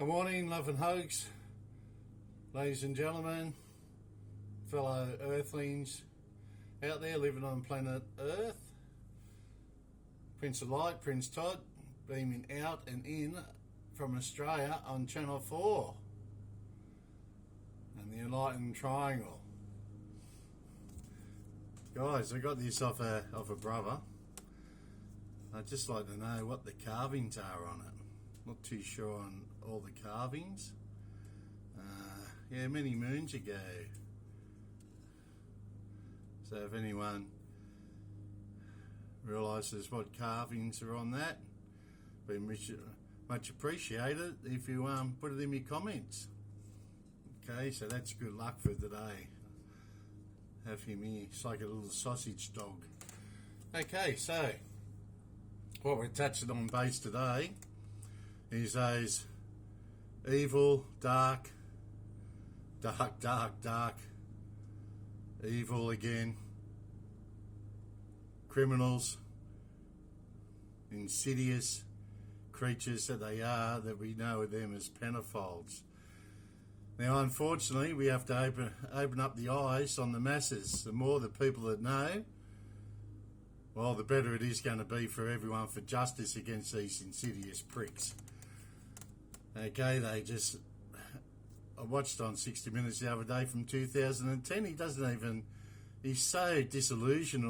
Good morning, love and hugs, ladies and gentlemen, fellow earthlings out there living on planet Earth. Prince of Light, Prince Todd, beaming out and in from Australia on Channel 4 and the Enlightened Triangle. Guys, I got this off a brother. I'd just like to know what the carvings are on it. Not too sure on all the carvings. Yeah, many moons ago. So if anyone realises what carvings are on that, be much appreciated if you put it in your comments. Okay, so that's good luck for today. Have him here. It's like a little sausage dog. Okay, so what we're touching on base today is those evil, dark, evil again, criminals, insidious creatures that they are, that we know of them as pedophiles. Now, unfortunately, we have to open up the eyes on the masses. The more the people that know, well, the better it is going to be for everyone for justice against these insidious pricks. Okay, I watched on 60 Minutes the other day from 2010. He's so disillusioned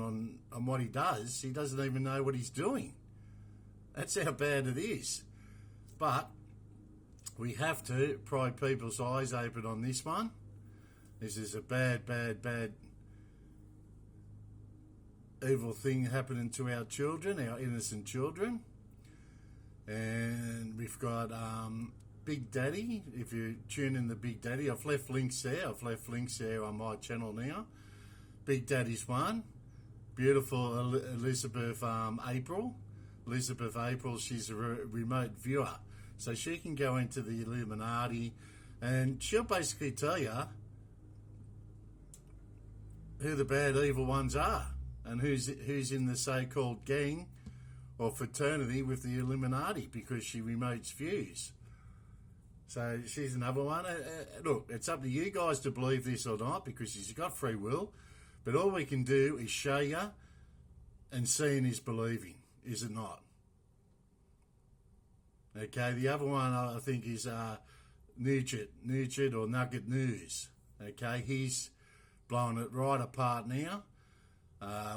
on what he does, he doesn't even know what he's doing. That's how bad it is. But we have to pry people's eyes open on this one. This is a bad evil thing happening to our children, our innocent children. And we've got Big Daddy. If you tune in the Big Daddy, I've left links there on my channel now. Big Daddy's one. Beautiful Elizabeth April, she's a remote viewer. So she can go into the Illuminati and she'll basically tell you who the bad evil ones are and who's in the so-called gang or fraternity with the Illuminati, because she remotes views. So she's another one. Look, it's up to you guys to believe this or not, because she's got free will. But all we can do is show you, and seeing is believing, is it not? Okay, the other one I think is Nugent or Nugget News. Okay, he's blowing it right apart now.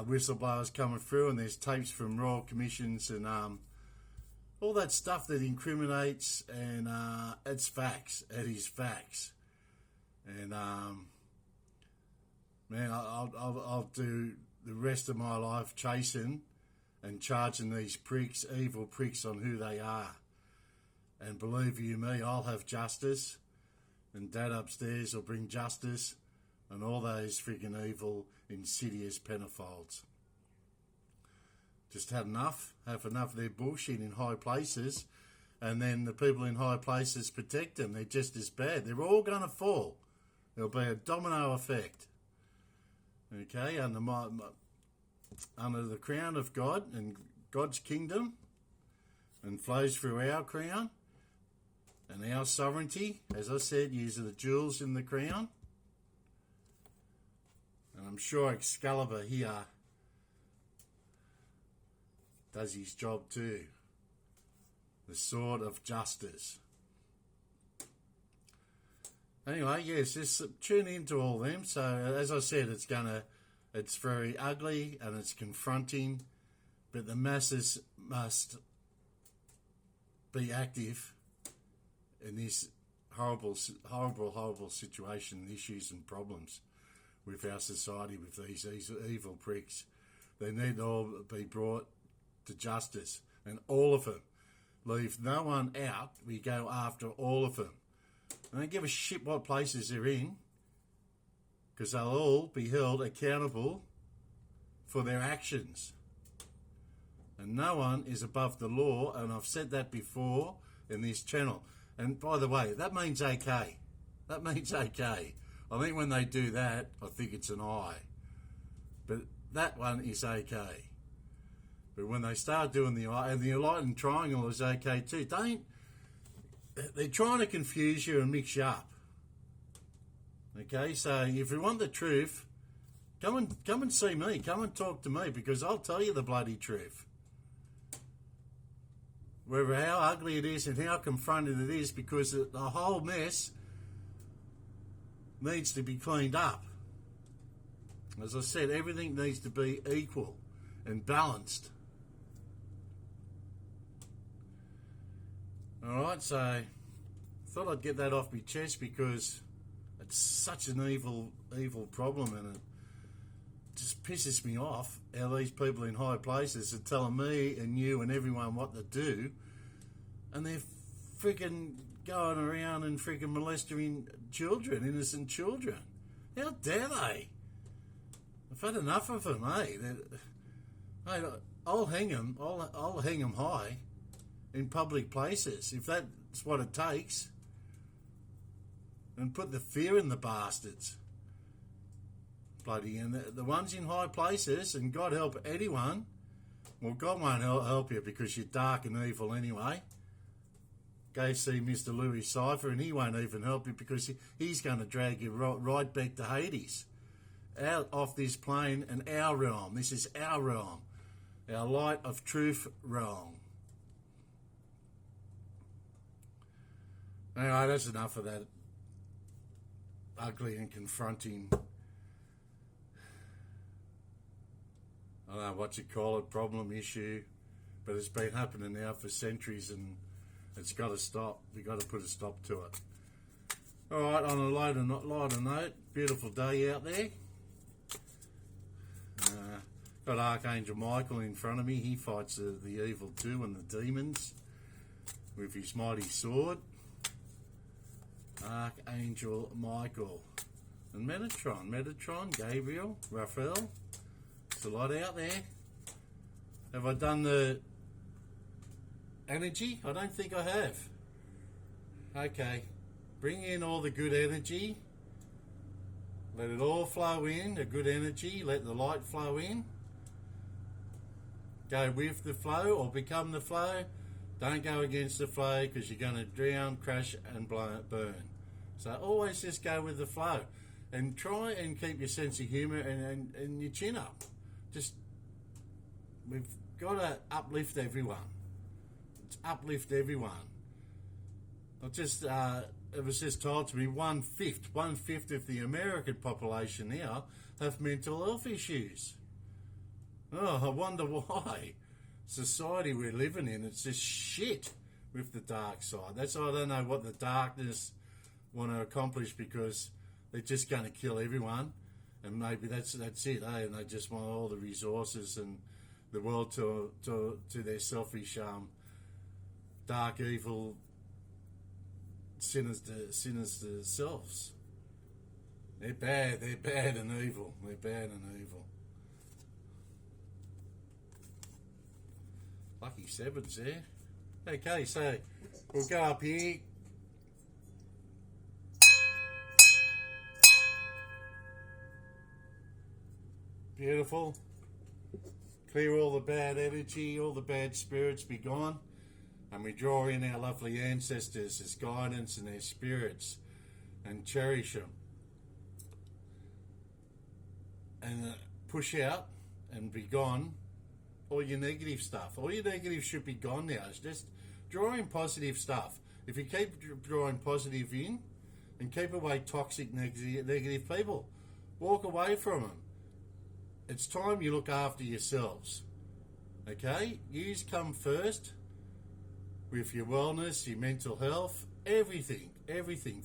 Whistleblowers coming through, and there's tapes from royal commissions and all that stuff that incriminates, and it's facts. It is facts. And man, I'll do the rest of my life chasing and charging these pricks, evil pricks, on who they are. And believe you me, I'll have justice, and Dad upstairs will bring justice and all those freaking evil, insidious pedophiles. Just have enough of their bullshit in high places, and then the people in high places protect them. They're just as bad. They're all going to fall. There'll be a domino effect. Okay, under the crown of God and God's kingdom, and flows through our crown and our sovereignty. As I said, using the jewels in the crown. And I'm sure Excalibur here does his job too. The sword of justice. Anyway, yes, just tune into all them. So as I said, it's very ugly and it's confronting, but the masses must be active in this horrible situation, issues and problems with our society, with these evil pricks. They need to all be brought to justice, and all of them. Leave no one out. We go after all of them. I don't give a shit what places they're in, because they'll all be held accountable for their actions. And no one is above the law, and I've said that before in this channel. And by the way, that means okay. That means okay. I think when they do that, I think it's an I. But that one is okay. But when they start doing the I, and the Enlightened Triangle is okay too. they're trying to confuse you and mix you up. Okay, so if you want the truth, come and see me. Come and talk to me, because I'll tell you the bloody truth. Whether how ugly it is and how confronting it is, because the whole mess needs to be cleaned up. As I said, everything needs to be equal and balanced. Alright, so I thought I'd get that off my chest, because it's such an evil problem, and it just pisses me off how these people in high places are telling me and you and everyone what to do, and they're freaking going around and freaking molesting children, innocent children. How dare they? I've had enough of them, eh? I'll hang them. I'll hang them high in public places if that's what it takes, and put the fear in the bastards. Bloody, and the ones in high places, and God help anyone. Well, God won't help you, because you're dark and evil anyway. Go see Mr. Louis Cypher, and he won't even help you, because he's going to drag you right back to Hades, out off this plane and our realm. This is our realm, our light of truth realm. Anyway, that's enough of that ugly and confronting, I don't know what you call it, problem, issue, but it's been happening now for centuries, and it's got to stop. We've got to put a stop to it. Alright, on a lighter note, beautiful day out there. Got Archangel Michael in front of me. He fights the evil too, and the demons with his mighty sword. Archangel Michael. And Metatron, Gabriel, Raphael. There's a lot out there. Have I done the energy? I don't think I have. Okay. Bring in all the good energy. Let it all flow in, the good energy. Let the light flow in. Go with the flow or become the flow. Don't go against the flow, because you're going to drown, crash and burn. So always just go with the flow, and try and keep your sense of humour and your chin up. We've got to uplift everyone. Uplift everyone. It was just told to me, one fifth of the American population now have mental health issues. Oh, I wonder why. Society we're living in, it's just shit with the dark side. I don't know what the darkness want to accomplish, because they're just going to kill everyone, and maybe that's it, eh? And they just want all the resources and the world to their selfish, dark, evil, sinister selves. They're bad and evil. Lucky sevens there. Okay, so we'll go up here. Beautiful. Clear all the bad energy, all the bad spirits be gone. And we draw in our lovely ancestors as guidance and their spirits, and cherish them. And push out and be gone all your negative stuff. All your negative should be gone now. It's just draw in positive stuff. If you keep drawing positive in, and keep away toxic negative people, walk away from them. It's time you look after yourselves. Okay? Yous come first with your wellness, your mental health, everything,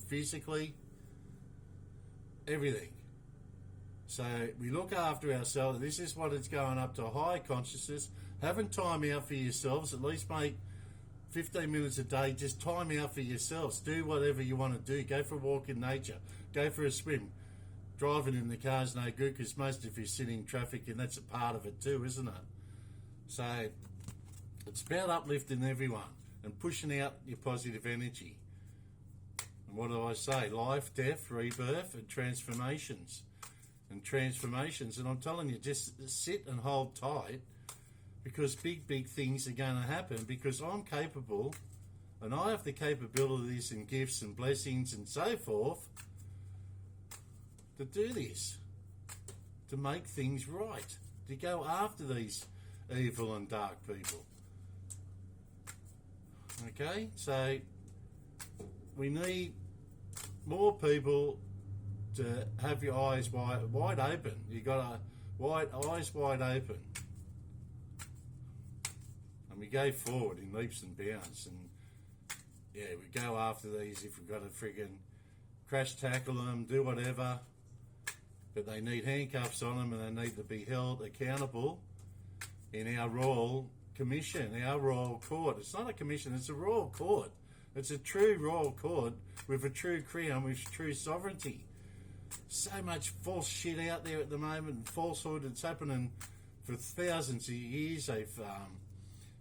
physically, everything. So we look after ourselves. This is what it's going up to, a high consciousness. Having time out for yourselves, at least make 15 minutes a day, just time out for yourselves. Do whatever you want to do. Go for a walk in nature. Go for a swim. Driving in the car's no good, because most of you sit in traffic, and that's a part of it too, isn't it? So it's about uplifting everyone and pushing out your positive energy. And what do I say? Life, death, rebirth, and transformations. And I'm telling you, just sit and hold tight, because big things are going to happen, because I'm capable And I have the capabilities and gifts and blessings and so forth to do this, to make things right, to go after these evil and dark people. Okay, so we need more people to have your eyes wide open. You got eyes wide open, and we go forward in leaps and bounds. And yeah, we go after these if we've got to friggin' crash tackle them, do whatever. But they need handcuffs on them, and they need to be held accountable in our Royal Commission, our Royal Court. It's not a commission, it's a Royal Court. It's a true Royal Court with a true crown, with true sovereignty. So much false shit out there at the moment, falsehood. It's happening for thousands of years. They've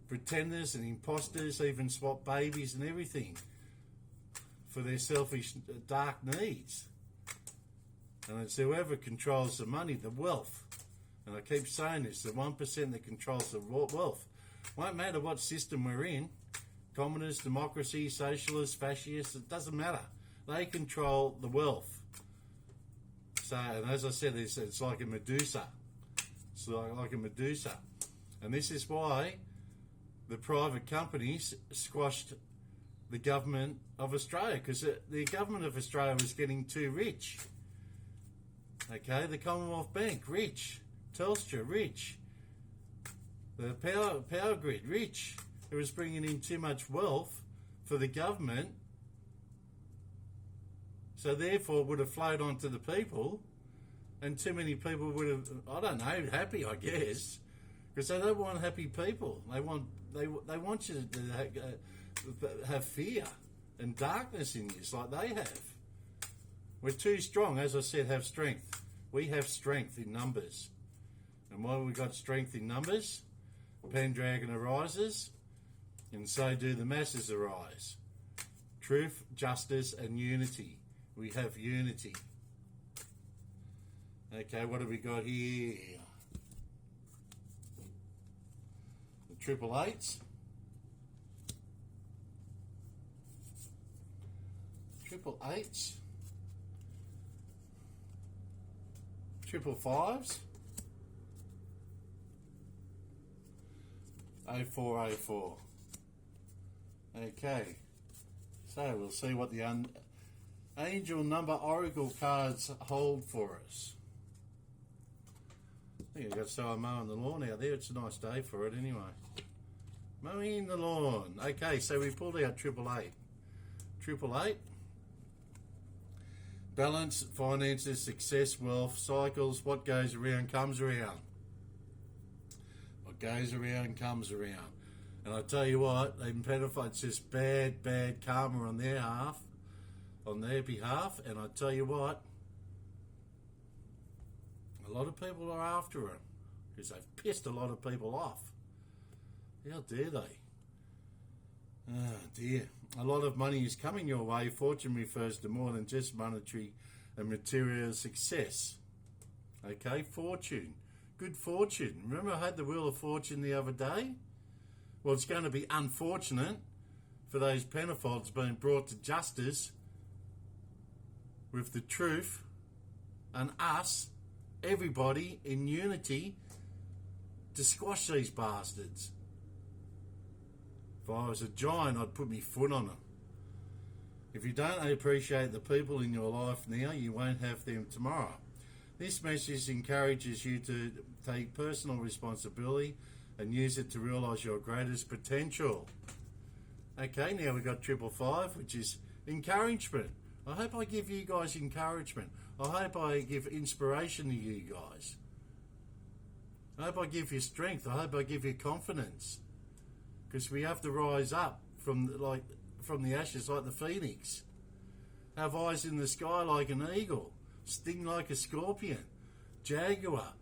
pretenders and imposters even swap babies and everything for their selfish, dark needs. And it's whoever controls the money, the wealth. And I keep saying this, the 1% that controls the wealth. Won't matter what system we're in, communist, democracy, socialist, fascist, it doesn't matter. They control the wealth. So, and as I said, it's like a Medusa. It's like a Medusa. And this is why the private companies squashed the government of Australia, because the government of Australia was getting too rich. Okay, the Commonwealth Bank, rich. Telstra, rich. The power grid, rich. It was bringing in too much wealth for the government, so therefore would have flowed onto the people, and too many people would have, I don't know, happy, I guess, because they don't want happy people. They want you to have fear and darkness in you, like they have. We're too strong, as I said, have strength. We have strength in numbers. And while we got strength in numbers, Pendragon arises, and so do the masses arise. Truth, justice, and unity. We have unity. Okay, what have we got here? The triple eights. Triple eights. Triple fives. 0404. Okay, so we'll see what the angel number oracle cards hold for us. I think I've got to start mowing the lawn out there. It's a nice day for it anyway. Mowing the lawn. Okay, so we pulled out triple eight. Triple eight. Balance, finances, success, wealth, cycles. What goes around comes around. What goes around comes around. And I tell you what, even pedophiles, it's just bad karma on their behalf. And I tell you what, a lot of people are after them because they've pissed a lot of people off. How dare they? Oh dear. A lot of money is coming your way. Fortune refers to more than just monetary and material success. Okay, fortune. Good fortune. Remember I had the Wheel of Fortune the other day? Well, it's going to be unfortunate for those pedophiles being brought to justice with the truth and us, everybody in unity, to squash these bastards. If I was a giant, I'd put my foot on them. If you don't appreciate the people in your life now, you won't have them tomorrow. This message encourages you to take personal responsibility and use it to realise your greatest potential. Okay, now we've got 555, which is encouragement. I hope I give you guys encouragement. I hope I give inspiration to you guys. I hope I give you strength. I hope I give you confidence. Because we have to rise up from the ashes like the phoenix. Have eyes in the sky like an eagle. Sting like a scorpion. Jaguar.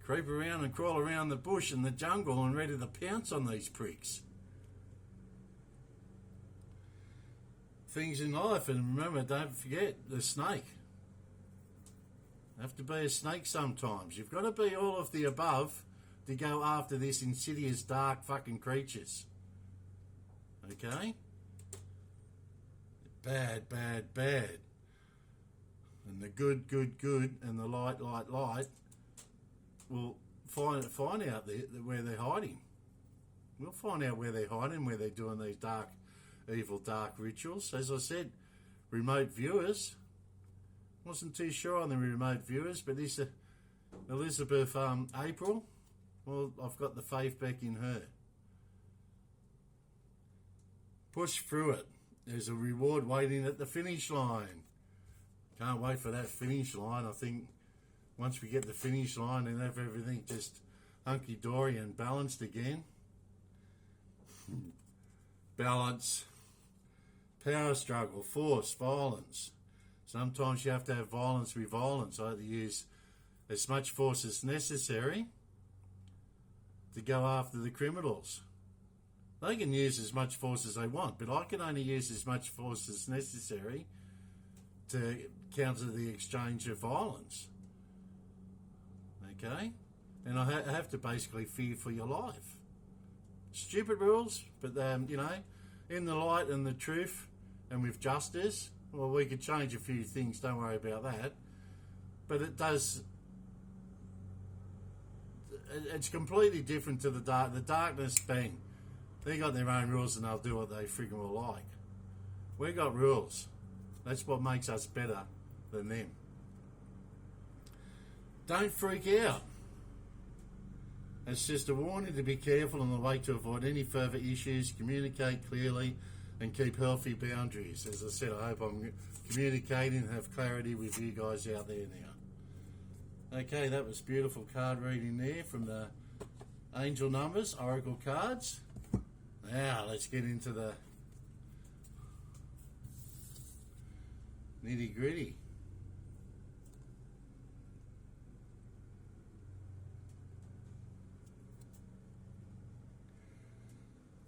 Creep around and crawl around the bush and the jungle and ready to pounce on these pricks. Things in life, and remember, don't forget the snake. You have to be a snake sometimes. You've got to be all of the above to go after this insidious, dark fucking creatures. Okay? bad, bad, bad. And the good, good, good, and the light, light, light will find out where they're hiding. We'll find out where they're hiding, where they're doing these dark, evil, dark rituals. As I said, remote viewers. Wasn't too sure on the remote viewers, but this Elizabeth April, well, I've got the faith back in her. Push through it. There's a reward waiting at the finish line. Can't wait for that finish line. I think once we get the finish line and have everything just hunky-dory and balanced again. Balance, power struggle, force, violence. Sometimes you have to have violence with violence. I have to use as much force as necessary to go after the criminals. They can use as much force as they want, but I can only use as much force as necessary to counter the exchange of violence. Okay? And I have to basically fear for your life. Stupid rules, but in the light and the truth and with justice, well, we could change a few things, don't worry about that. But it does, it's completely different to the dark. The darkness, bang, they got their own rules and they'll do what they freaking will like. We got rules. That's what makes us better than them. Don't freak out. It's just a warning to be careful on the way to avoid any further issues, communicate clearly and keep healthy boundaries. As I said, I hope I'm communicating and have clarity with you guys out there now. Okay, that was beautiful card reading there from the Angel Numbers, Oracle cards. Now, let's get into the nitty gritty.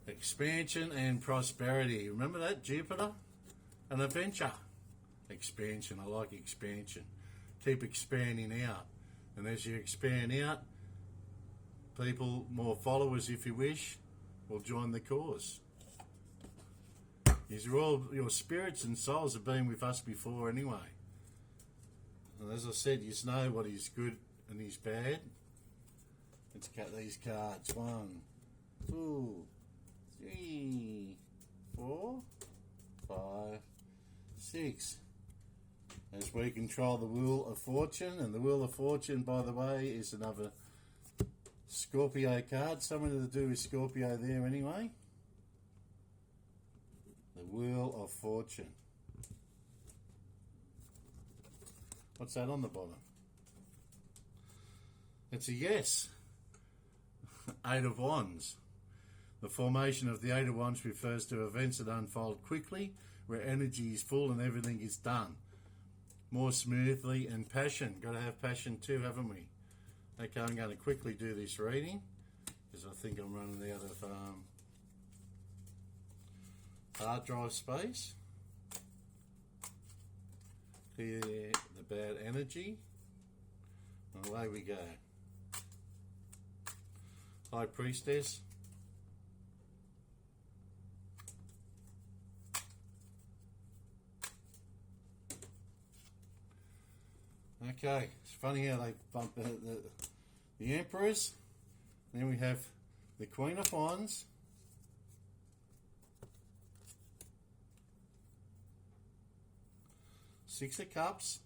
Expansion and prosperity. Remember that? Jupiter? An adventure. Expansion. I like expansion. Keep expanding out. And as you expand out, people, more followers if you wish, will join the cause. These are all your spirits and souls have been with us before anyway. And as I said, you know what is good and is bad. Let's cut these cards. 1, 2, 3, 4, 5, 6. As we control the Wheel of Fortune, and the Wheel of Fortune, by the way, is another Scorpio card. Something to do with Scorpio there anyway. The Wheel of Fortune. What's that on the bottom? It's a yes. 8 of Wands. The formation of the 8 of Wands refers to events that unfold quickly, where energy is full and everything is done more smoothly, and passion. Got to have passion too, haven't we? Okay, I'm going to quickly do this reading because I think I'm running out of hard drive space. Clear the bad energy. And away we go. High Priestess. Okay, it's funny how they bump the Empress. Then we have the Queen of Wands. Six of Cups.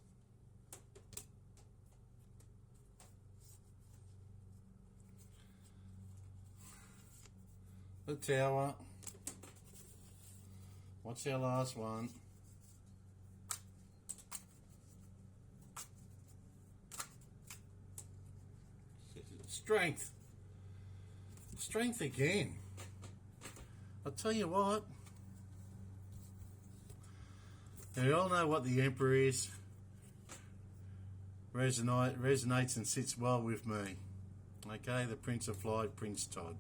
The Tower. What's our last one? Strength. Strength again. I'll tell you what. You all know what the Emperor is. Resonates and sits well with me. Okay, the Prince of Light, Prince Todd.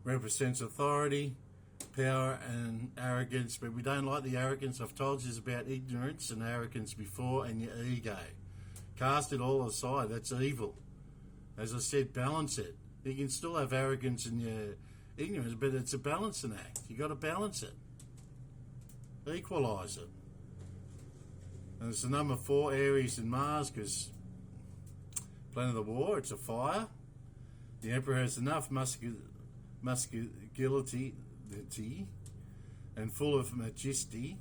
Represents authority, power and arrogance, but we don't like the arrogance. I've told you it's about ignorance and arrogance before, and your ego. Cast it all aside. That's evil. As I said, balance it. You can still have arrogance and your ignorance, but it's a balancing act. You got to balance it. equalise it. And it's the number 4 Aries in Mars because planet of the war, it's a fire. The Emperor has enough masculinity and full of majesty.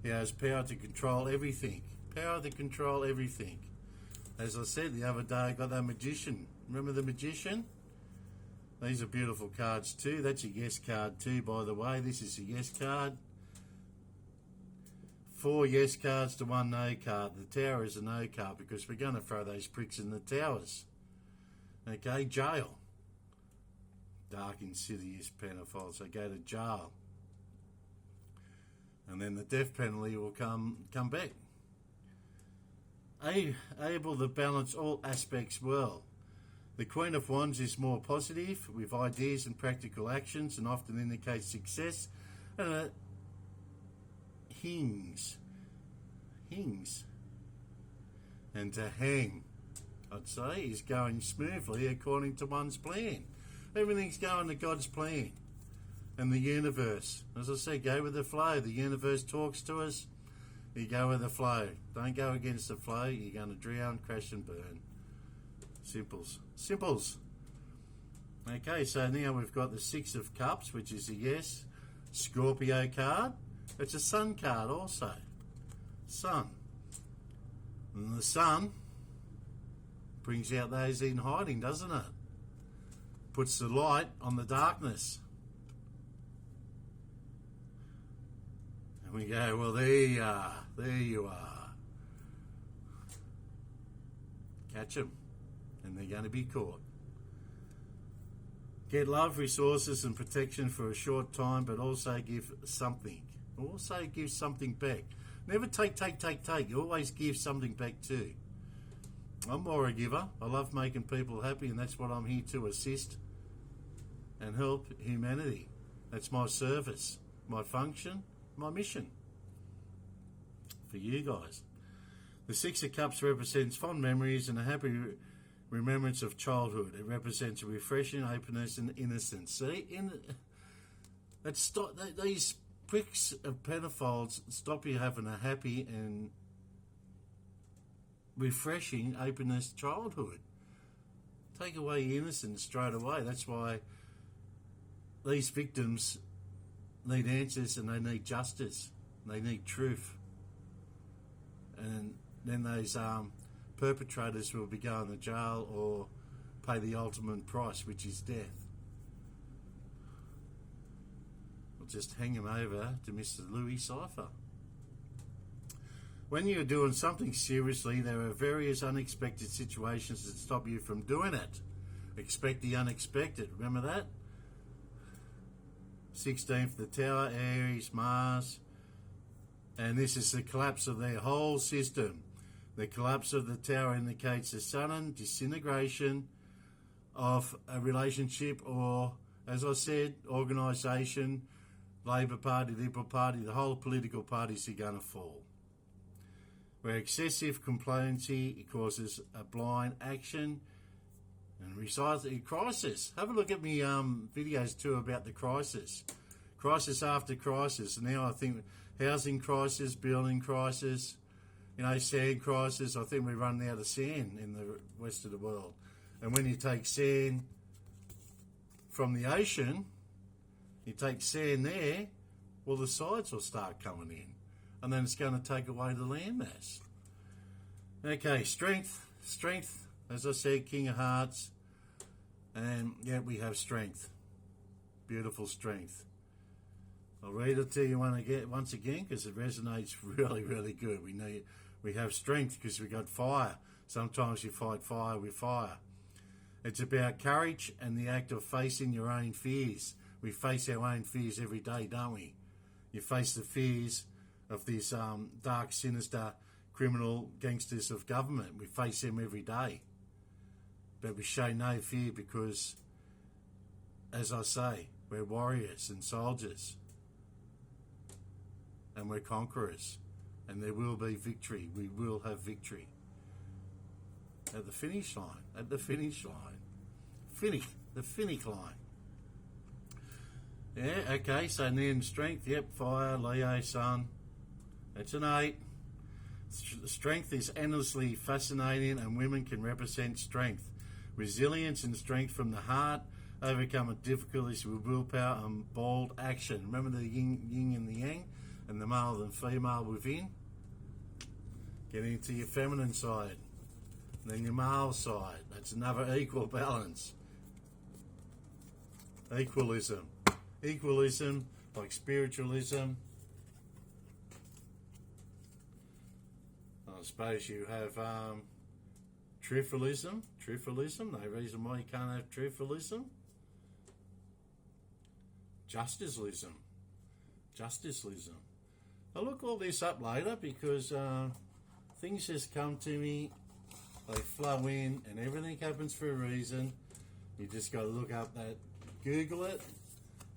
He has power to control everything. Power to control everything. As I said the other day, I got that magician. Remember the magician? These are beautiful cards too. That's a yes card too, by the way. This is a yes card. 4 yes cards to 1 no card. The tower is a no card because we're going to throw those pricks in the towers. Okay, jail. Dark, insidious pedophiles. They go to jail. And then the death penalty will come back. Able to balance all aspects well. The Queen of Wands is more positive with ideas and practical actions and often indicates success. And hings. And to hang, I'd say, is going smoothly according to one's plan. Everything's going to God's plan. And the universe, as I said, go with the flow. The universe talks to us. You go with the flow. Don't go against the flow. You're going to drown, crash and burn. Simples. Okay, so now we've got the 6 of Cups, which is a yes. Scorpio card. It's a sun card also. Sun. And the sun brings out those in hiding, doesn't it? Puts the light on the darkness. And we go, well, there you are. There you are. Catch them. And they're going to be caught. Get love, resources and protection for a short time, but also give something. Also give something back. Never take. You always give something back too. I'm more a giver. I love making people happy, and that's what I'm here to assist and help humanity. That's my service, my function, my mission for you guys. The 6 of Cups represents fond memories and a happy remembrance of childhood. It represents a refreshing openness and innocence. See, these pricks of pedophiles stop you having a happy and refreshing openness childhood. Take away innocence straight away. That's why these victims need answers and they need justice. They need truth. And then those perpetrators will be going to jail or pay the ultimate price, which is death. I'll just hang them over to Mr. Louis Cypher. When you're doing something seriously, there are various unexpected situations that stop you from doing it. Expect the unexpected. Remember that? 16th, the Tower, Aries, Mars. And this is the collapse of their whole system. The collapse of the Tower indicates the sudden disintegration of a relationship or, as I said, organisation, Labor Party, Liberal Party, the whole political parties are going to fall. Where excessive complacency causes a blind action and results in crisis. Have a look at me videos too about the crisis. Crisis after crisis. Now I think housing crisis, building crisis, sand crisis. I think we're running out of sand in the west of the world. And when you take sand from the ocean, you take sand there, well, the sides will start coming in. And then it's going to take away the landmass. Okay, strength, as I said, King of Hearts. And yeah, we have strength. Beautiful strength. I'll read it to you once again because it resonates really, really good. We have strength because we got fire. Sometimes you fight fire with fire. It's about courage and the act of facing your own fears. We face our own fears every day, don't we? You face the fears of these dark, sinister, criminal gangsters of government. We face them every day. But we show no fear because, as I say, we're warriors and soldiers. And we're conquerors. And there will be victory. We will have victory. At the finish line. The finish line. Yeah, okay, so then strength, yep, fire, Leo, sun. It's an 8. Strength is endlessly fascinating, and women can represent strength. Resilience and strength from the heart, overcoming difficulties with willpower and bold action. Remember the yin and the yang, and the male and female within? Get into your feminine side, and then your male side. That's another equal balance. Equalism. Equalism, like spiritualism. I suppose you have truthalism. Truthalism, no reason why you can't have truthalism. Justicealism. Justicealism. I'll look all this up later because things just come to me, they flow in, and everything happens for a reason. You just got to look up that, Google it,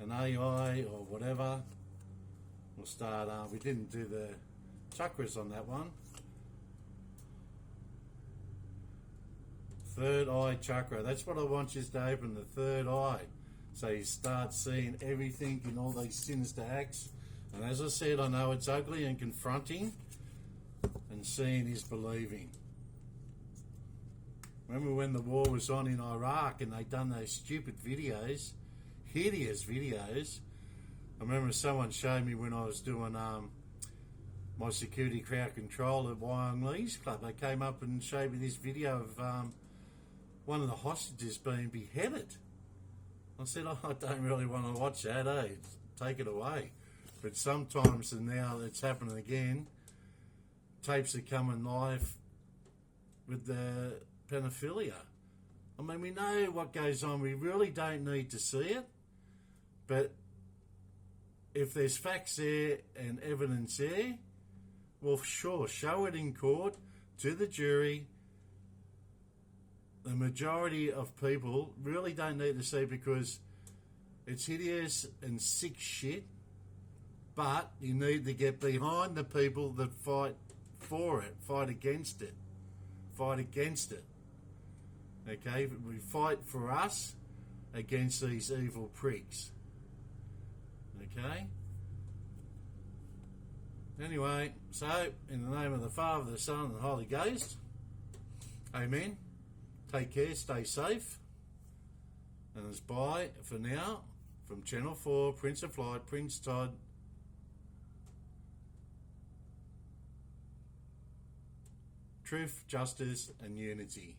an AI or whatever. We'll start, we didn't do the chakras on that one. Third eye chakra. That's what I want you to open, the third eye. So you start seeing everything in all these sinister acts. And as I said, I know it's ugly and confronting, and seeing is believing. Remember when the war was on in Iraq and they done those stupid videos, hideous videos. I remember someone showed me when I was doing my security crowd control at Wyong Lee's Club. They came up and showed me this video of one of the hostages being beheaded. I said, oh, I don't really want to watch that, eh? Take it away. But sometimes, and now it's happening again, tapes are coming live with the pedophilia. I mean, we know what goes on. We really don't need to see it. But if there's facts there and evidence there, well, sure, show it in court to the jury. The majority of people really don't need to see, because it's hideous and sick shit, but you need to get behind the people that fight for it, fight against it, fight against it. Okay, we fight for us against these evil pricks. Okay? Anyway, so in the name of the Father, the Son, and the Holy Ghost, amen. Take care, stay safe. And it's bye for now from Channel 4, Prince of Light, Prince Todd. Truth, justice, and unity.